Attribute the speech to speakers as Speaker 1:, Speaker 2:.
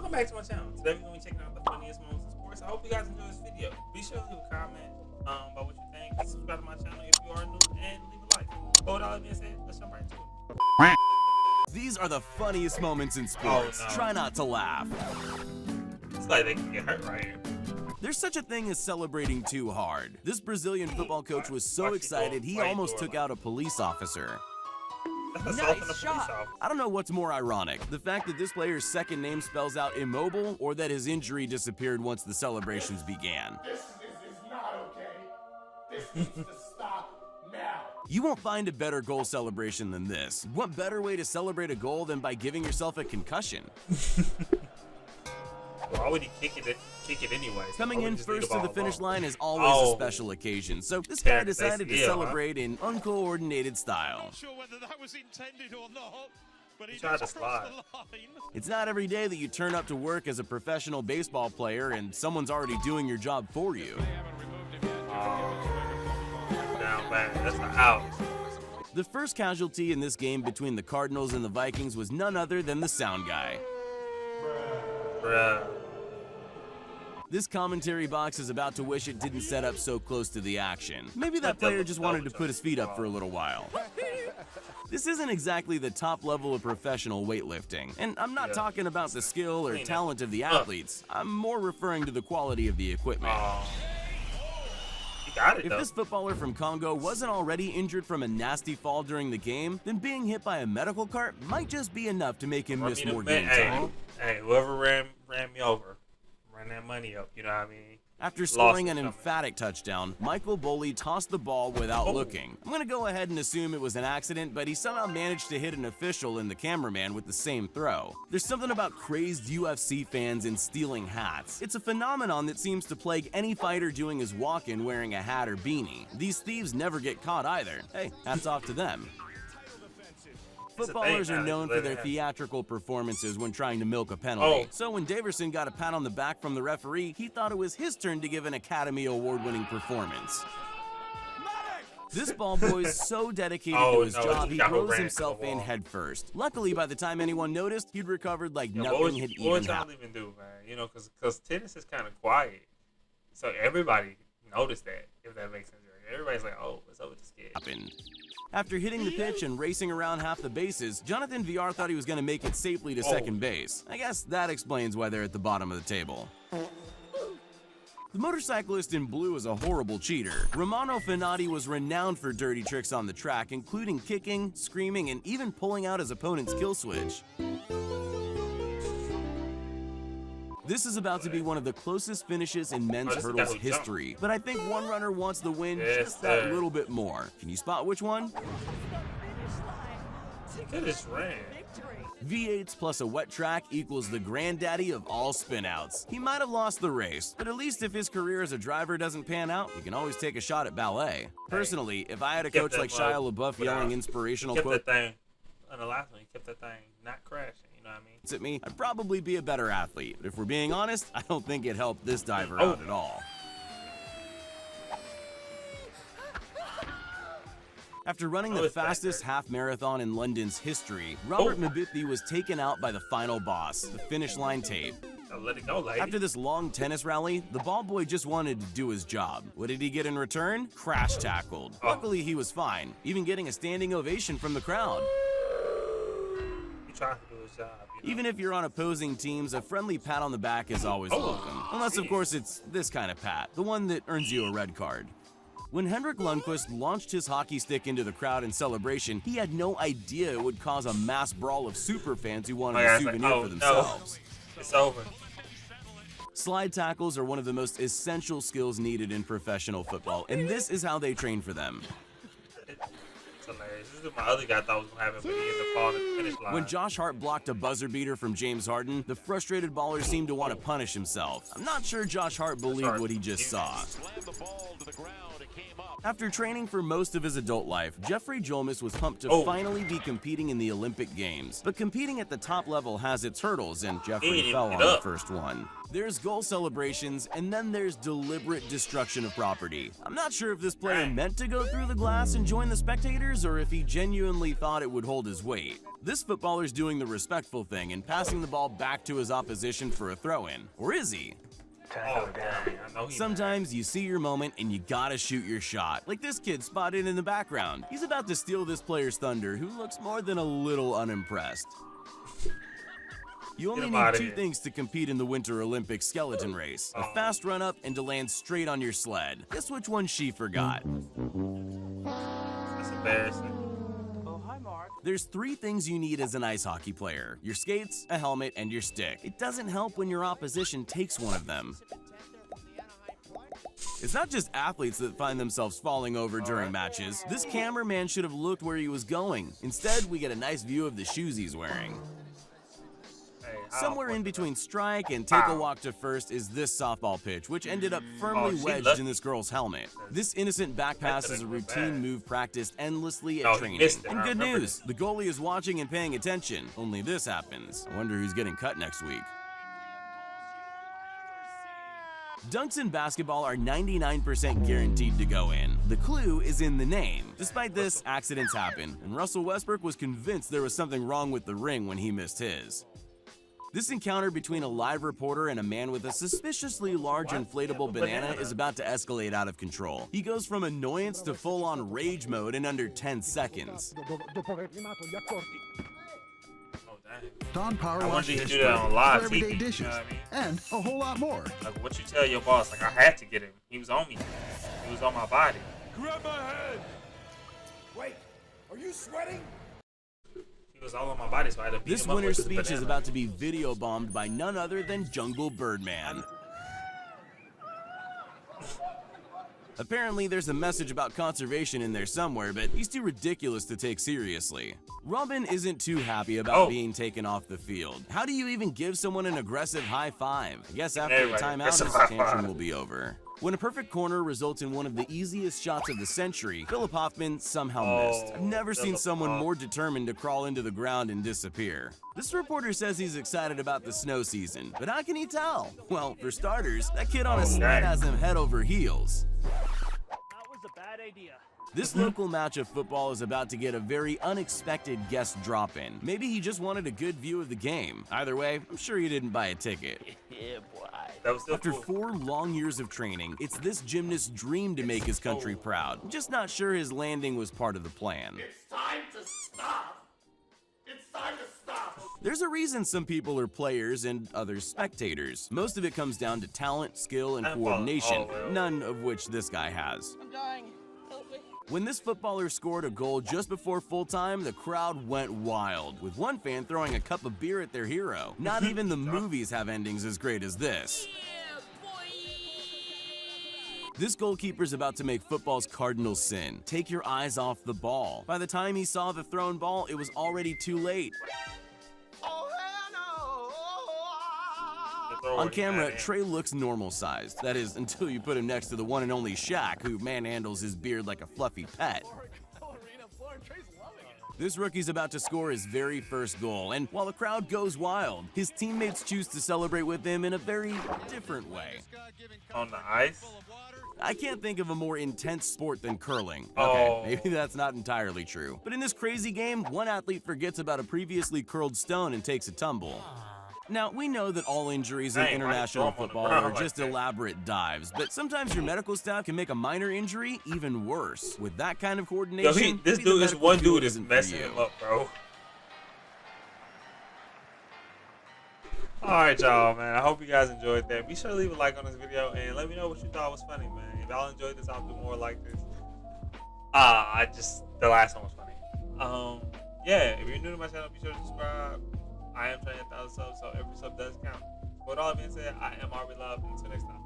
Speaker 1: welcome back to my channel. Today we're going to be checking out the funniest moments in sports. I hope you guys enjoy this video. Be sure to leave a comment about what you think. Subscribe to my channel if you are new and leave a like. But with all that being said, let's jump right into it.
Speaker 2: These are the funniest moments in sports.
Speaker 1: Oh, no.
Speaker 2: Try not to laugh.
Speaker 1: It's like they can get hurt right here.
Speaker 2: There's such a thing as celebrating too hard. This Brazilian football coach was so excited he almost took out a police officer.
Speaker 1: Nice shot.
Speaker 2: I don't know what's more ironic, the fact that this player's second name spells out immobile, or that his injury disappeared once the celebrations began.
Speaker 3: This is not okay. This needs to stop now.
Speaker 2: You won't find a better goal celebration than this. What better way to celebrate a goal than by giving yourself a concussion?
Speaker 1: Why would he kick it anyways?
Speaker 2: Coming in first to the finish line is always a special occasion, so this guy decided to celebrate in uncoordinated style.
Speaker 4: Not sure whether that was intended or not, but he
Speaker 1: tried to
Speaker 4: just
Speaker 1: slide.
Speaker 4: crossed the line.
Speaker 2: It's not every day that you turn up to work as a professional baseball player and someone's already doing your job for you.
Speaker 1: Down bad. That's an out.
Speaker 2: The first casualty in this game between the Cardinals and the Vikings was none other than the sound guy.
Speaker 1: Bruh.
Speaker 2: This commentary box is about to wish it didn't set up so close to the action. Maybe that player just wanted to put his feet up for a little while. This isn't exactly the top level of professional weightlifting, and I'm not talking about the skill or talent of the athletes. I'm more referring to the quality of the equipment.
Speaker 1: He got it,
Speaker 2: If this footballer from Congo wasn't already injured from a nasty fall during the game, then being hit by a medical cart might just be enough to make him miss more game time.
Speaker 1: Hey, whoever ran me over, run that money up, you know what I mean?
Speaker 2: After scoring an emphatic touchdown, Michael Boley tossed the ball without looking. I'm going to go ahead and assume it was an accident, but he somehow managed to hit an official and the cameraman with the same throw. There's something about crazed UFC fans and stealing hats. It's a phenomenon that seems to plague any fighter doing his walk-in wearing a hat or beanie. These thieves never get caught either. Hey, hats off to them. Footballers are known for their theatrical performances when trying to milk a penalty. So when Daverson got a pat on the back from the referee, he thought it was his turn to give an Academy Award-winning performance. This ball boy is so dedicated to his job, he throws himself in head first. Luckily, by the time anyone noticed, he'd recovered like nothing had even happened.
Speaker 1: What would y'all even do, man? You know, because tennis is kind of quiet. So everybody noticed that, if that makes sense. Everybody's like, oh, what's up with this kid?
Speaker 2: After hitting the pitch and racing around half the bases, Jonathan VR thought he was going to make it safely to second base. I guess that explains why they're at the bottom of the table. The motorcyclist in blue is a horrible cheater. Romano Fenati was renowned for dirty tricks on the track, including kicking, screaming, and even pulling out his opponent's kill switch. This is about to be one of the closest finishes in men's hurdles history, but I think one runner wants the win just that little bit more. Can you spot which one?
Speaker 1: It is ran.
Speaker 2: V8s plus a wet track equals the granddaddy of all spinouts. He might have lost the race, but at least if his career as a driver doesn't pan out, he can always take a shot at ballet. Personally, if I had a coach like Shia LaBeouf yelling inspirational quotes
Speaker 1: on the last one, he kept that thing not crashing. You know what I mean?
Speaker 2: At me, I'd probably be a better athlete. But if we're being honest, I don't think it helped this diver out at all. After running the fastest half marathon in London's history, Robert Mabithy was taken out by the final boss, the finish line tape.
Speaker 1: Let it go, lady.
Speaker 2: After this long tennis rally, the ball boy just wanted to do his job. What did he get in return? Crash tackled. Luckily, he was fine, even getting a standing ovation from the crowd.
Speaker 1: He tried to do his job. You know?
Speaker 2: Even if you're on opposing teams, a friendly pat on the back is always welcome. Unless, of course, it's this kind of pat, the one that earns you a red card. When Henrik Lundqvist launched his hockey stick into the crowd in celebration, he had no idea it would cause a mass brawl of superfans who wanted a souvenir for themselves.
Speaker 1: No. It's over.
Speaker 2: Slide tackles are one of the most essential skills needed in professional football, and this is how they train for them.
Speaker 1: It's hilarious. This is what my other guy thought was going to happen, but he ended up falling at the finish line.
Speaker 2: When Josh Hart blocked a buzzer beater from James Harden, the frustrated baller seemed to want to punish himself. I'm not sure Josh Hart believed what he just saw. After training for most of his adult life, Jeffrey Jolmis was pumped to finally be competing in the Olympic Games. But competing at the top level has its hurdles, and Jeffrey fell on the first one. There's goal celebrations, and then there's deliberate destruction of property. I'm not sure if this player meant to go through the glass and join the spectators, or if he genuinely thought it would hold his weight. This footballer's doing the respectful thing and passing the ball back to his opposition for a throw-in. Or is he?
Speaker 1: Oh, dang. I know he's
Speaker 2: Sometimes you see your moment and you gotta shoot your shot. Like this kid spotted in the background. He's about to steal this player's thunder, who looks more than a little unimpressed. You only
Speaker 1: him
Speaker 2: need
Speaker 1: outta
Speaker 2: two
Speaker 1: here.
Speaker 2: things to compete in the Winter Olympics skeleton race. A fast run-up and to land straight on your sled. Guess which one she forgot?
Speaker 1: That's embarrassing.
Speaker 2: There's three things you need as an ice hockey player: your skates, a helmet, and your stick. It doesn't help when your opposition takes one of them. It's not just athletes that find themselves falling over during matches. This cameraman should have looked where he was going. Instead, we get a nice view of the shoes he's wearing. Somewhere in between strike and take a walk to first is this softball pitch, which ended up firmly wedged in this girl's helmet. This innocent back pass is a routine move practiced endlessly at training. And good news, the goalie is watching and paying attention. Only this happens. I wonder who's getting cut next week. Dunks in basketball are 99% guaranteed to go in. The clue is in the name. Despite this, accidents happen, and Russell Westbrook was convinced there was something wrong with the ring when he missed his. This encounter between a live reporter and a man with a suspiciously large inflatable banana is about to escalate out of control. He goes from annoyance to full-on rage mode in under 10 seconds.
Speaker 5: Dawn Power
Speaker 1: I
Speaker 5: Wash
Speaker 1: wonder if you
Speaker 5: dish
Speaker 1: do that on
Speaker 5: spray
Speaker 1: live
Speaker 5: for everyday
Speaker 1: TV, you
Speaker 5: dishes,
Speaker 1: know what I mean?
Speaker 5: and a whole lot more.
Speaker 1: Like what you tell your boss, like I had to get him. He was on me. He was on my body.
Speaker 4: Grab my head.
Speaker 3: Wait, are you sweating?
Speaker 1: He was all on my body, so I had to beat
Speaker 2: This
Speaker 1: him up
Speaker 2: winner's
Speaker 1: with his
Speaker 2: speech is
Speaker 1: banana.
Speaker 2: about to be video bombed by none other than Jungle Birdman. Apparently, there's a message about conservation in there somewhere, but he's too ridiculous to take seriously. Robin isn't too happy about being taken off the field. How do you even give someone an aggressive high five? I guess after a timeout, his tantrum will be over. When a perfect corner results in one of the easiest shots of the century, Philip Hoffman somehow missed. I've never seen someone more determined to crawl into the ground and disappear. This reporter says he's excited about the snow season, but how can he tell? Well, for starters, that kid on a sled has him head over heels.
Speaker 6: That was a bad idea.
Speaker 2: This local match of football is about to get a very unexpected guest drop-in. Maybe he just wanted a good view of the game. Either way, I'm sure he didn't buy a ticket.
Speaker 6: Yeah, boy.
Speaker 1: That was still
Speaker 2: After
Speaker 1: cool.
Speaker 2: 4 long years of training, it's this gymnast's dream to make his country proud. I'm just not sure his landing was part of the plan.
Speaker 3: It's time to stop. It's time to stop.
Speaker 2: There's a reason some people are players and others spectators. Most of it comes down to talent, skill, and coordination, none of which this guy has.
Speaker 6: I'm dying. Help me.
Speaker 2: When this footballer scored a goal just before full time, the crowd went wild, with one fan throwing a cup of beer at their hero. Not even the movies have endings as great as this. This goalkeeper's about to make football's cardinal sin: take your eyes off the ball. By the time he saw the thrown ball, it was already too late. On camera, Trey looks normal-sized. That is, until you put him next to the one and only Shaq, who manhandles his beard like a fluffy pet. This rookie's about to score his very first goal, and while the crowd goes wild, his teammates choose to celebrate with him in a very different way.
Speaker 1: On the ice?
Speaker 2: I can't think of a more intense sport than curling. Okay, maybe that's not entirely true. But in this crazy game, one athlete forgets about a previously curled stone and takes a tumble. Now, we know that all injuries in international football are just elaborate dives, but sometimes your medical staff can make a minor injury even worse. With that kind of coordination,
Speaker 1: this dude, this one dude is messing him up, bro. Alright, y'all, man. I hope you guys enjoyed that. Be sure to leave a like on this video and let me know what you thought was funny, man. If y'all enjoyed this, I'll do more like this. The last one was funny. Yeah, if you're new to my channel, be sure to subscribe. I am trying to hit 1,000 subs, so every sub does count. With all that being said, I am Aubrey Love, and until next time.